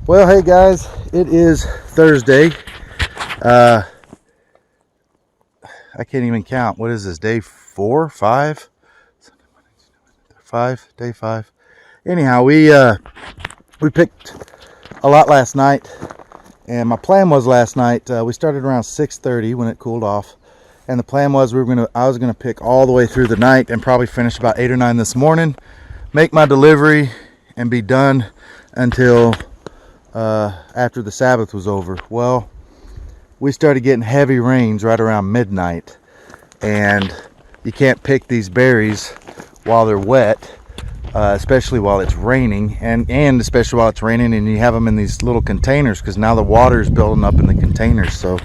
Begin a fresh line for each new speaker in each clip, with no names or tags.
Well, hey guys, it is Thursday. I can't even count. What is this? Day 4, 5? 5, day 5. Anyhow, we picked a lot last night, and my plan was last night. We started around 6:30 when it cooled off, and the plan was I was gonna pick all the way through the night and probably finish about 8 or 9 this morning, make my delivery, and be done until after the Sabbath was over. Well, we started getting heavy rains right around midnight, and you can't pick these berries while they're wet, especially while it's raining, and especially while it's raining and you have them in these little containers, because now the water is building up in the containers. So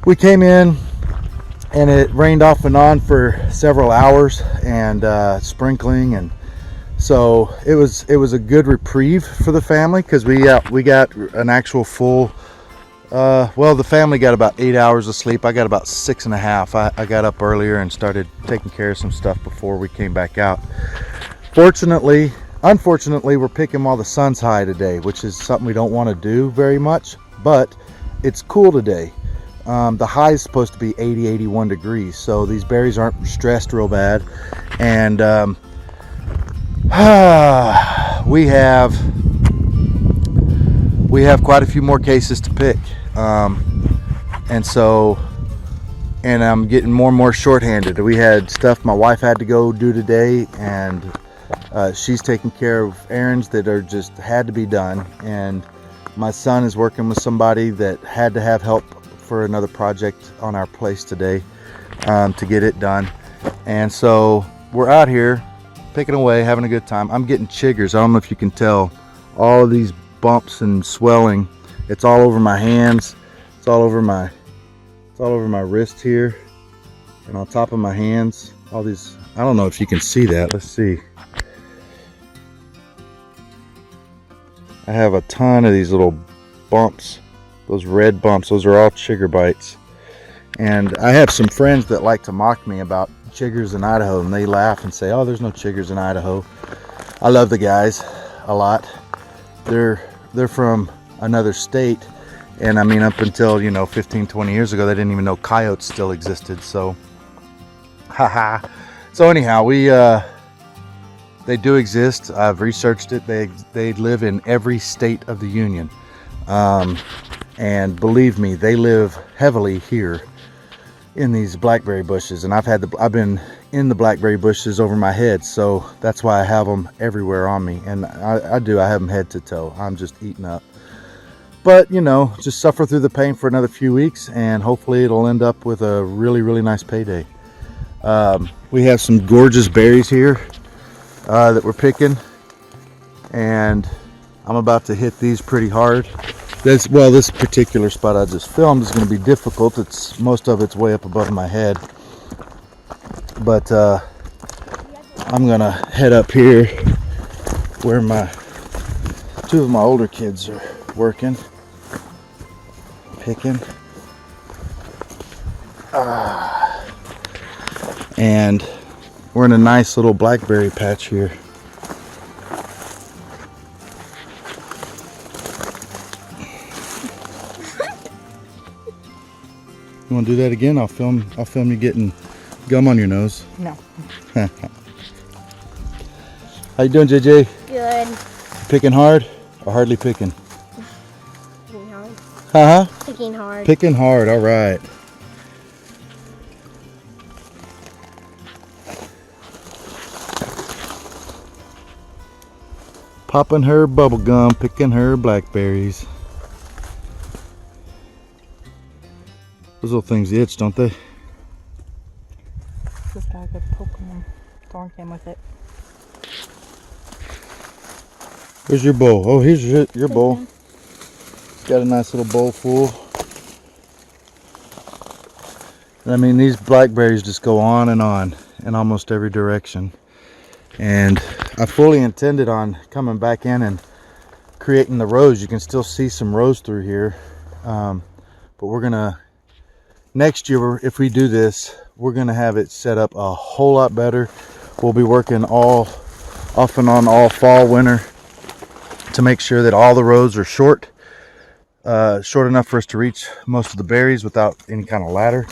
we came in and it rained off and on for several hours, and sprinkling, and so it was a good reprieve for the family, because we got an actual full well, the family got about 8 hours of sleep. I got about 6.5. I got up earlier and started taking care of some stuff before we came back out. Unfortunately, we're picking while the sun's high today, which is something we don't want to do very much, but it's cool today. The high is supposed to be 80, 81 degrees, so these berries aren't stressed real bad. And we have quite a few more cases to pick, and I'm getting more and more shorthanded. We had stuff my wife had to go do today, and she's taking care of errands that are just had to be done, and my son is working with somebody that had to have help for another project on our place today, to get it done. And so we're out here picking away, having a good time. I'm getting chiggers. I don't know if you can tell, all of these bumps and swelling. It's all over my hands, it's all over my wrist here, and on top of my hands. All these, I don't know if you can see that. Let's see. I have a ton of these little bumps, those red bumps. Those are all chigger bites. And I have some friends that like to mock me about chiggers in Idaho, and they laugh and say, oh, there's no chiggers in Idaho. I love the guys a lot. They're from another state, and I mean, up until 15-20 years ago, they didn't even know coyotes still existed. So haha. So anyhow, they do exist. I've researched it. They live in every state of the union, and believe me, they live heavily here in these blackberry bushes. And I've been in the blackberry bushes over my head, so that's why I have them everywhere on me. And I have them head to toe. I'm just eating up, but just suffer through the pain for another few weeks, and hopefully it'll end up with a really, really nice payday. We have some gorgeous berries here that we're picking, and I'm about to hit these pretty hard. This particular spot I just filmed is going to be difficult. Most of it's way up above my head, but I'm gonna head up here where two of my older kids are working, picking, and we're in a nice little blackberry patch here. You want to do that again? I'll film you getting gum on your nose.
No.
How you doing, JJ?
Good.
Picking hard or hardly picking?
Picking hard.
Uh-huh.
Picking hard.
Picking hard, all right. Popping her bubble gum, picking her blackberries. Those little things itch, don't they?
Just got a good poke in them. Thorn came with it.
Where's your bowl? Oh, here's your bowl. Got a nice little bowl full. And I mean, these blackberries just go on in almost every direction. And I fully intended on coming back in and creating the rows. You can still see some rows through here. But we're gonna, next year, if we do this, we're gonna have it set up a whole lot better. We'll be working off and on all fall, winter to make sure that all the rows are short enough for us to reach most of the berries without any kind of ladder.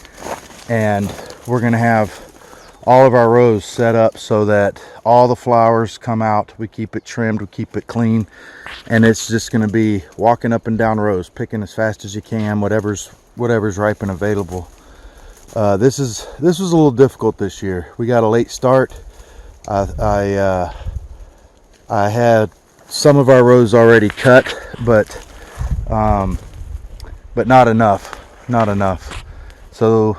And we're going to have all of our rows set up so that all the flowers come out. We keep it trimmed, we keep it clean, and it's just going to be walking up and down rows, picking as fast as you can, whatever's ripe and available. This was a little difficult this year. We got a late start. I had some of our rows already cut, but not enough. So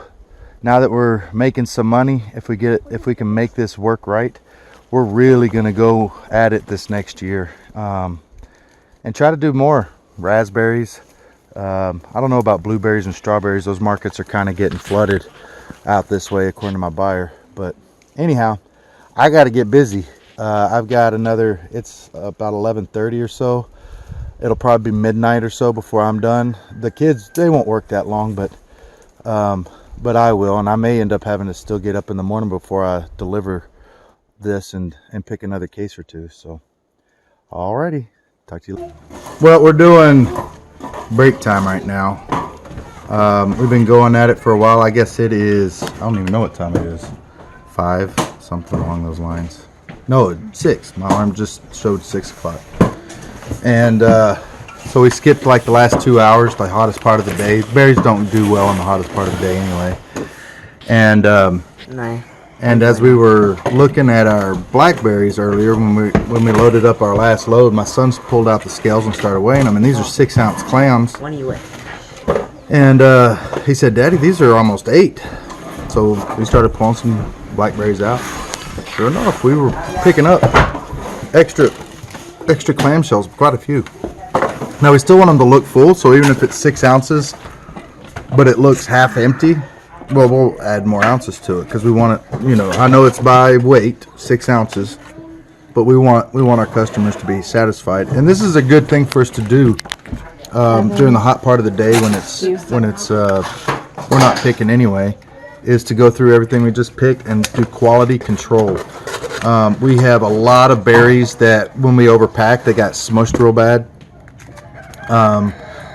now that we're making some money, if we can make this work right, we're really gonna go at it this next year, and try to do more raspberries. I don't know about blueberries and strawberries. Those markets are kind of getting flooded out this way according to my buyer. But anyhow, I got to get busy. I've got another, it's about 11:30 or so. It'll probably be midnight or so before I'm done. The kids, they won't work that long, but I will, and I may end up having to still get up in the morning before I deliver this and pick another case or two. So alrighty, talk to you later. Well, we're doing break time right now. We've been going at it for a while. I guess it is, I don't even know what time it is, 5, something along those lines. No, 6. My alarm just showed 6 o'clock. And so we skipped like the last 2 hours, the hottest part of the day. Berries don't do well in the hottest part of the day anyway. And
No.
and as we were looking at our blackberries earlier, when we loaded up our last load, my son's pulled out the scales and started weighing them, and these are 6-ounce clams.
When are you with?
And he said, "Daddy, these are almost 8." So we started pulling some blackberries out. Sure enough, we were picking up extra clamshells, quite a few. Now we still want them to look full, so even if it's 6 ounces, but it looks half empty, well, we'll add more ounces to it because we want it. You know, I know it's by weight, 6 ounces, but we want our customers to be satisfied. And this is a good thing for us to do during the hot part of the day when it's we're not picking anyway, is to go through everything we just picked and do quality control. We have a lot of berries that when we overpack, they got smushed real bad.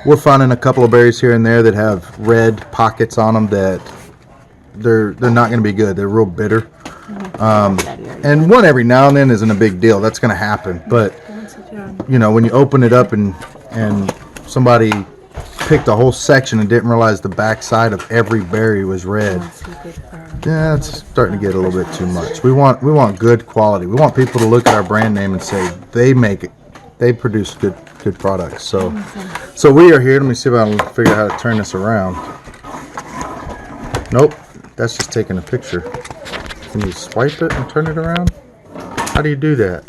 We're finding a couple of berries here and there that have red pockets on them that they're not going to be good. They're real bitter. And one every now and then isn't a big deal. That's going to happen. But you know, when you open it up and somebody picked a whole section and didn't realize the back side of every berry was red, yeah, it's starting to get a little bit too much. We want good quality. We want people to look at our brand name and say they produce good products. So we are here. Let me see if I can figure out how to turn this around. Nope, that's just taking a picture. Can you swipe it and turn it around? How do you do that?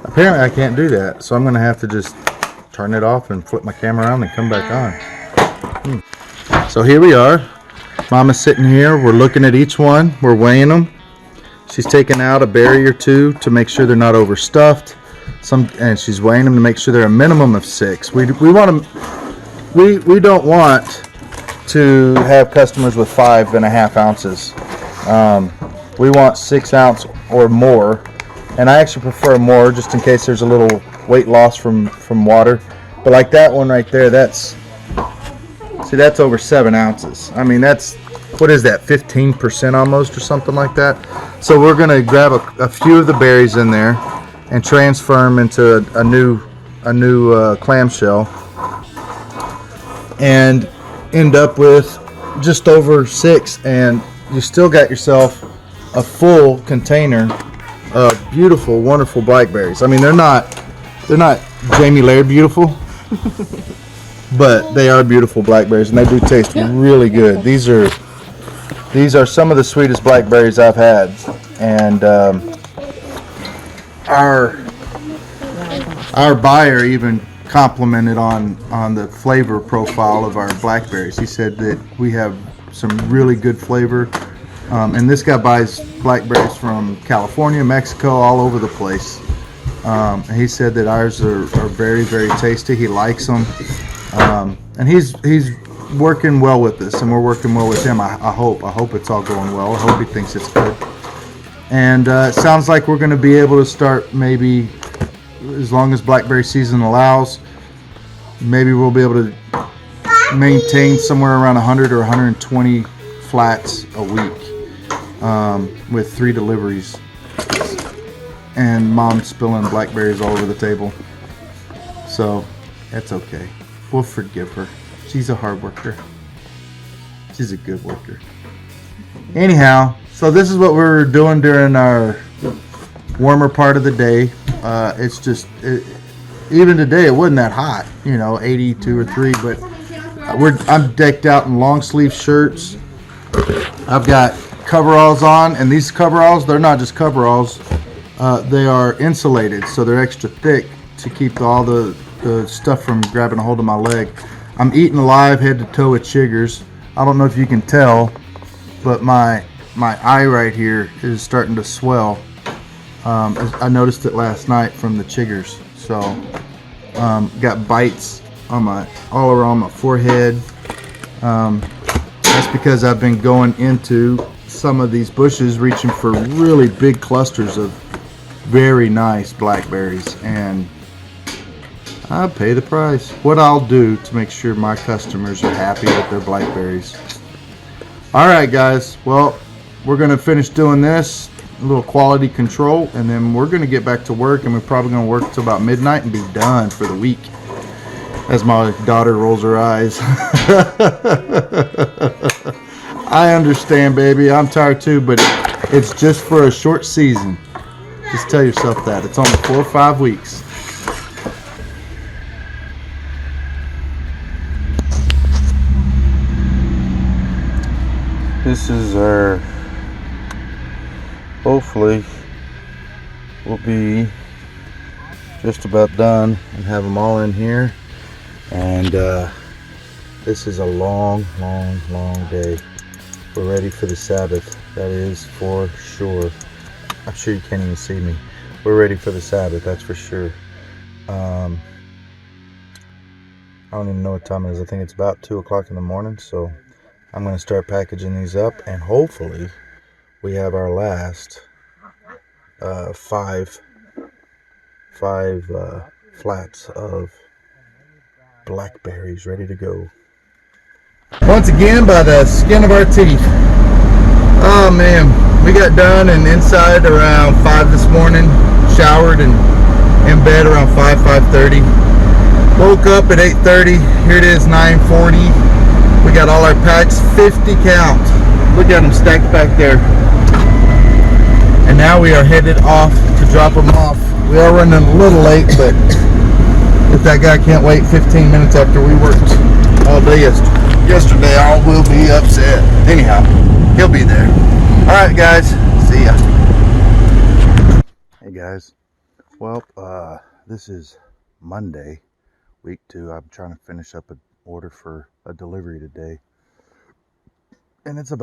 Apparently I can't do that, so I'm gonna have to just turn it off and flip my camera around and come back on. So here we are. Mama's sitting here. We're looking at each one. We're weighing them. She's taking out a berry or two to make sure they're not overstuffed. And she's weighing them to make sure they're a minimum of 6. We don't want to have customers with 5.5 ounces. We want 6 ounce or more, and I actually prefer more just in case there's a little weight loss from water. But like that one right there, that's over 7 ounces. I mean, that's, what is that, 15% almost or something like that? So we're gonna grab a few of the berries in there and transfer them into a new clamshell, and end up with just over 6, and you still got yourself a full container of beautiful, wonderful blackberries. I mean, they're not Jamie Laird beautiful, but they are beautiful blackberries, and they do taste really good. These are some of the sweetest blackberries I've had, and our buyer even complimented on the flavor profile of our blackberries. He said that we have some really good flavor, and this guy buys blackberries from California, Mexico, all over the place. He said that ours are very, very tasty. He likes them, and he's working well with us, and we're working well with him. I hope it's all going well. I hope he thinks it's good. And it sounds like we're going to be able to start, maybe as long as blackberry season allows, maybe we'll be able to maintain somewhere around 100 or 120 flats a week, with 3 deliveries, and Mom spilling blackberries all over the table. So that's okay. We'll forgive her. She's a hard worker. She's a good worker. Anyhow, so this is what we're doing during our warmer part of the day. It's just, even today it wasn't that hot, 82 or 3, but I'm decked out in long sleeve shirts. I've got coveralls on, and these coveralls, they're not just coveralls, they are insulated, so they're extra thick to keep all the stuff from grabbing a hold of my leg. I'm eating alive head to toe with chiggers. I don't know if you can tell, but my eye right here is starting to swell. I noticed it last night from the chiggers. So got bites on all around my forehead. That's because I've been going into some of these bushes reaching for really big clusters of very nice blackberries, and I pay the price. What I'll do to make sure my customers are happy with their blackberries. Alright guys, well, we're going to finish doing this, a little quality control, and then we're going to get back to work, and we're probably going to work till about midnight and be done for the week. As my daughter rolls her eyes. I understand, baby. I'm tired too, but it's just for a short season. Just tell yourself that. It's only 4 or 5 weeks. This is our, hopefully, we'll be just about done and have them all in here. And this is a long day. We're ready for the Sabbath. That is for sure. I'm sure you can't even see me. We're ready for the Sabbath, that's for sure. I don't even know what time it is. I think it's about 2 o'clock in the morning. So I'm going to start packaging these up, and hopefully we have our last 5 flats of blackberries ready to go. Once again, by the skin of our teeth. Oh man, we got done and inside around 5 this morning, showered and in bed around 5:30. Woke up at 8:30. Here it is, 9:40. We got all our packs, 50 count. Look at them stacked back there. And now we are headed off to drop them off. We are running a little late, but if that guy can't wait 15 minutes after we worked all day yesterday, I will be upset. Anyhow, he'll be there. Alright guys, see ya. Hey guys, well, this is Monday, week 2. I'm trying to finish up an order for a delivery today. And it's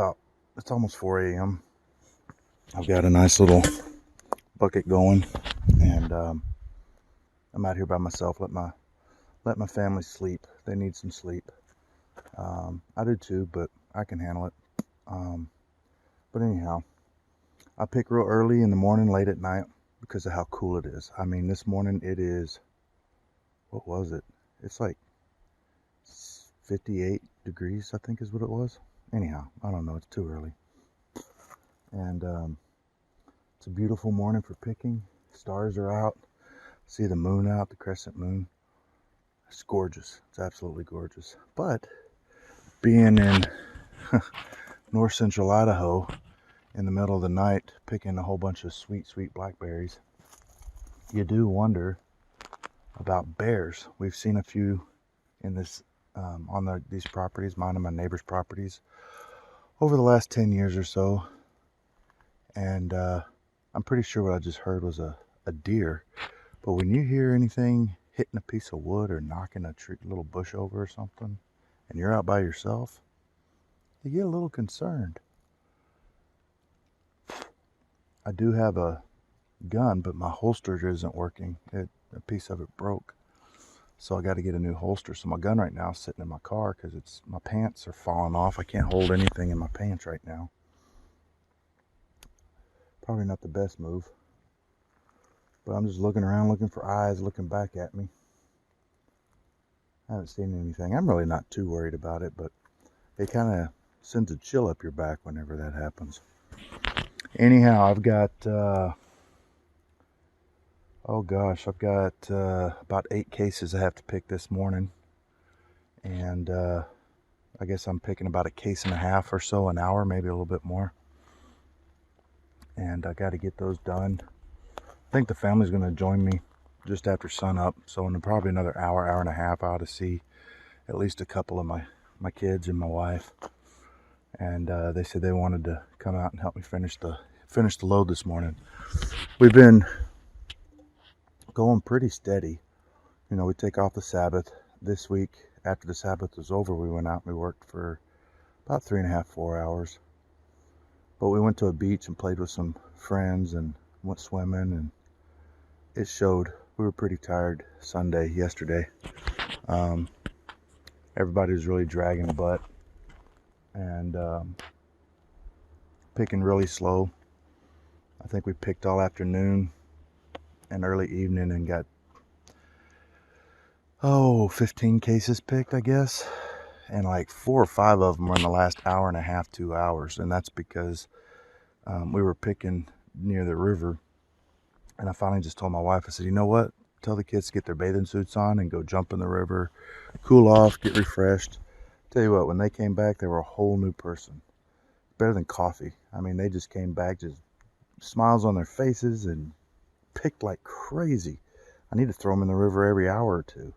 almost 4 a.m. I've got a nice little bucket going, and I'm out here by myself. Let my family sleep. They need some sleep. I do too, but I can handle it. But anyhow, I pick real early in the morning, late at night, because of how cool it is. I mean, this morning it is, what was it? It's like 58 degrees, I think is what it was. Anyhow, I don't know. It's too early. And it's a beautiful morning for picking. Stars are out. See the moon out, the crescent moon. It's gorgeous. It's absolutely gorgeous. But being in north central Idaho in the middle of the night, picking a whole bunch of sweet blackberries, you do wonder about bears. We've seen a few in this on these properties, mine and my neighbor's properties, over the last 10 years or so. And I'm pretty sure what I just heard was a deer. But when you hear anything hitting a piece of wood or knocking a little bush over or something, and you're out by yourself, you get a little concerned. I do have a gun, but my holster isn't working. A piece of it broke. So I got to get a new holster. So my gun right now is sitting in my car because my pants are falling off. I can't hold anything in my pants right now. Probably not the best move. But I'm just looking around, looking for eyes, looking back at me. I haven't seen anything. I'm really not too worried about it, but it kind of sends a chill up your back whenever that happens. Anyhow, I've got, oh gosh, I've got about 8 cases I have to pick this morning. And I guess I'm picking about a case and a half or so an hour, maybe a little bit more. And I got to get those done. I think the family's going to join me just after sun up. So in probably another hour, hour and a half, I ought to see at least a couple of my kids and my wife. And they said they wanted to come out and help me finish the load this morning. We've been going pretty steady. You know, we take off the Sabbath. This week, after the Sabbath was over, we went out and we worked for about 3.5, 4 hours. But we went to a beach and played with some friends and went swimming, and it showed. We were pretty tired yesterday. Everybody was really dragging butt and picking really slow. I think we picked all afternoon and early evening and got 15 cases picked, I guess. And like 4 or 5 of them were in the last hour and a half, 2 hours. And that's because we were picking near the river. And I finally just told my wife, I said, you know what? Tell the kids to get their bathing suits on and go jump in the river, cool off, get refreshed. Tell you what, when they came back, they were a whole new person. Better than coffee. I mean, they just came back, just smiles on their faces and picked like crazy. I need to throw them in the river every hour or two.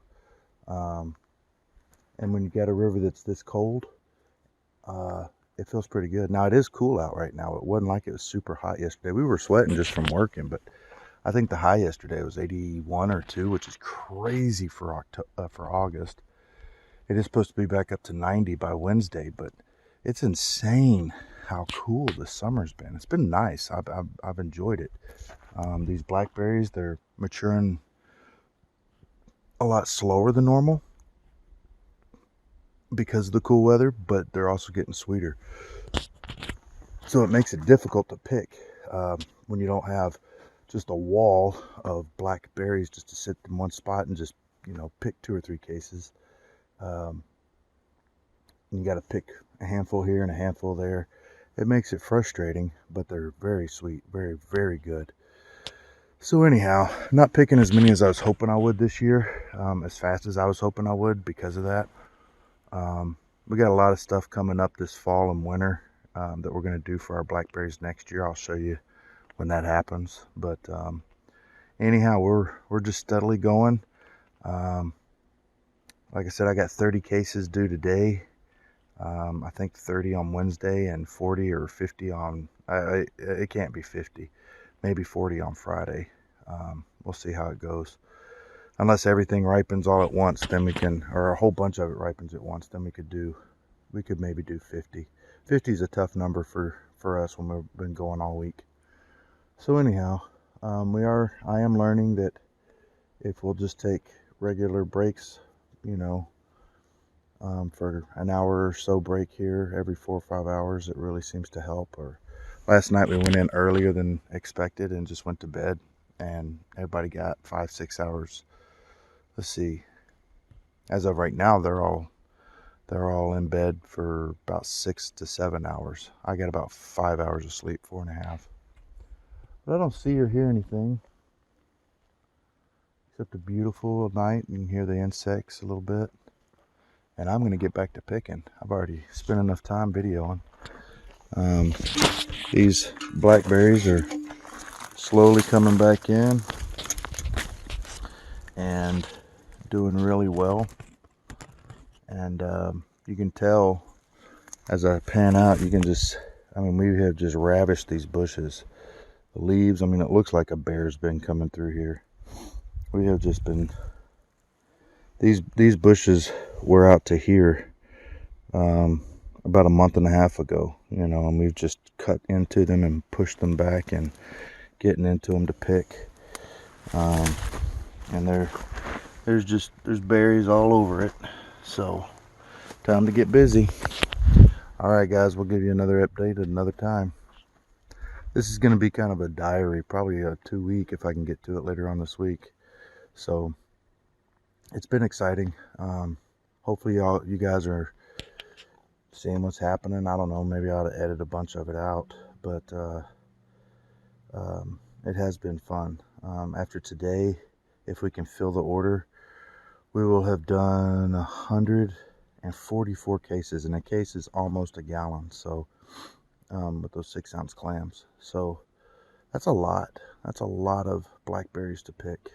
And when you got a river that's this cold, it feels pretty good. Now, it is cool out right now. It wasn't like it was super hot yesterday. We were sweating just from working, but I think the high yesterday was 81 or 2, which is crazy for August. It is supposed to be back up to 90 by Wednesday, but it's insane how cool the summer's been. It's been nice. I've enjoyed it. These blackberries, they're maturing a lot slower than normal because of the cool weather, but they're also getting sweeter. So it makes it difficult to pick when you don't have just a wall of blackberries just to sit in one spot and just, you know, pick 2 or 3 cases. You got to pick a handful here and a handful there. It makes it frustrating, but they're very sweet, very, very good. So anyhow, not picking as many as I was hoping I would this year, as fast as I was hoping I would because of that. We got a lot of stuff coming up this fall and winter that we're going to do for our blackberries next year. I'll show you when that happens. But anyhow, we're just steadily going. Like I said, I got 30 cases due today. I think 30 on Wednesday and 40 or 50 on, it can't be 50, maybe 40 on Friday. We'll see how it goes. Unless everything ripens all at once, then we can, or a whole bunch of it ripens at once, then we could maybe do 50. 50 is a tough number for us when we've been going all week. So anyhow, I am learning that if we'll just take regular breaks, you know, for an hour or so break here every 4 or 5 hours, it really seems to help. Or last night we went in earlier than expected and just went to bed, and everybody got 5, 6 hours. Let's see. As of right now, they're all in bed for about 6 to 7 hours. I got about 5 hours of sleep, 4.5. But I don't see or hear anything except a beautiful night. You can hear the insects a little bit. And I'm going to get back to picking. I've already spent enough time videoing. These blackberries are slowly coming back in and doing really well. And you can tell as I pan out, you can just, I mean, we have just ravished these bushes. The leaves, I mean, it looks like a bear's been coming through here. We have just been, these bushes were out to here about a month and a half ago, you know, and we've just cut into them and pushed them back and getting into them to pick. And there's berries all over it. So time to get busy. All right, guys, we'll give you another update at another time. This is going to be kind of a diary, probably a 2-week if I can get to it later on this week. So it's been exciting. Hopefully you guys are seeing what's happening. I don't know, maybe I ought to edit a bunch of it out, but it has been fun. After today, if we can fill the order, we will have done 144 cases, and a case is almost a gallon. So with those 6-ounce clams, so that's a lot. That's a lot of blackberries to pick.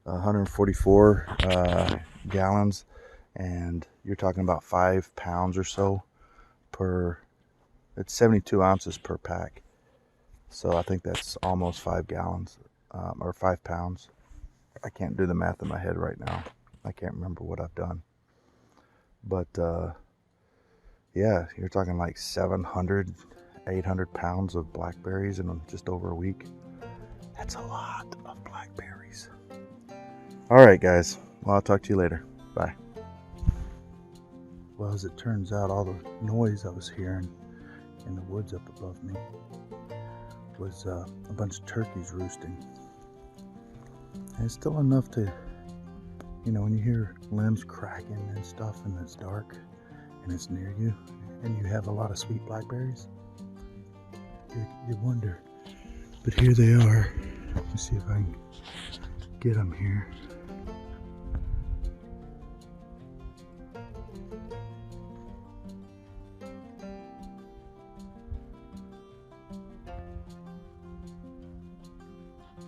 144 gallons, and you're talking about 5 pounds or so per. It's 72 ounces per pack, so I think that's almost 5 gallons or 5 pounds. I can't do the math in my head right now. I can't remember what I've done, but yeah, you're talking like 700, 800 pounds of blackberries in just over a week. That's a lot of blackberries. All right, guys. Well, I'll talk to you later. Bye. Well, as it turns out, all the noise I was hearing in the woods up above me was a bunch of turkeys roosting. And it's still enough to, you know, when you hear limbs cracking and stuff and it's dark and it's near you and you have a lot of sweet blackberries, you wonder. But here they are. Let me see if I can get them here.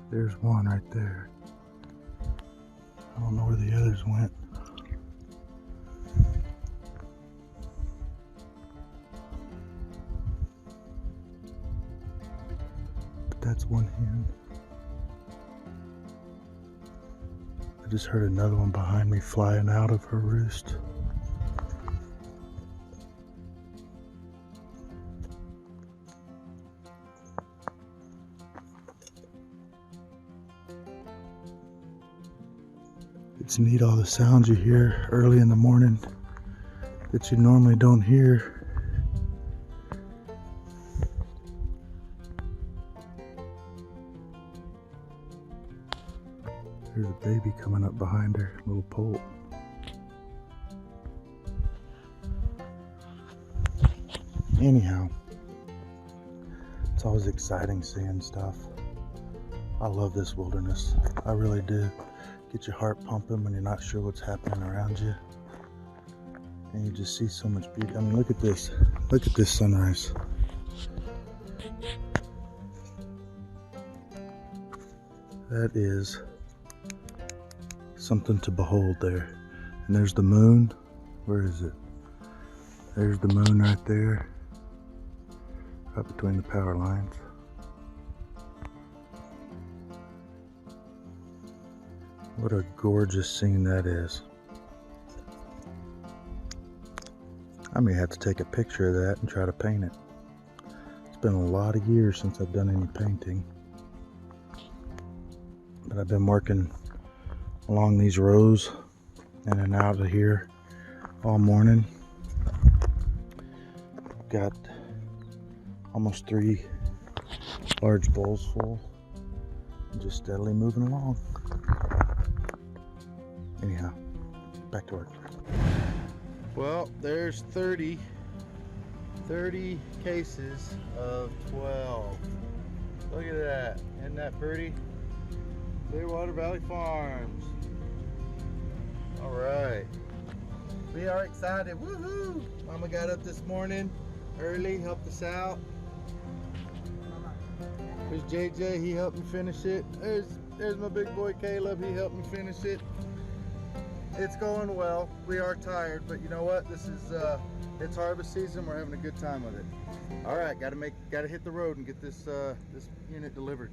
There's one right there. I don't know where the others went. But that's one hen. I just heard another one behind me flying out of her roost. It's neat, all the sounds you hear early in the morning that you normally don't hear. There's a baby coming up behind her, a little poult. Anyhow, it's always exciting seeing stuff. I love this wilderness. I really do. Get your heart pumping when you're not sure what's happening around you. And you just see so much beauty. I mean, look at this. Look at this sunrise. That is something to behold there. And there's the moon. Where is it? There's the moon right there. Right between the power lines. What a gorgeous scene that is. I may have to take a picture of that and try to paint it. It's been a lot of years since I've done any painting. But I've been working along these rows in and out of here all morning. Got almost 3 large bowls full. And just steadily moving along. Anyhow, back to work. Well, there's 30 cases of 12. Look at that. Isn't that pretty? Clearwater Valley Farms. All right. We are excited. Woohoo! Mama got up this morning early, helped us out. There's JJ, he helped me finish it. There's my big boy Caleb, he helped me finish it. It's going well. We are tired, but you know what? This is it's harvest season. We're having a good time with it. All right, gotta hit the road and get this this unit delivered.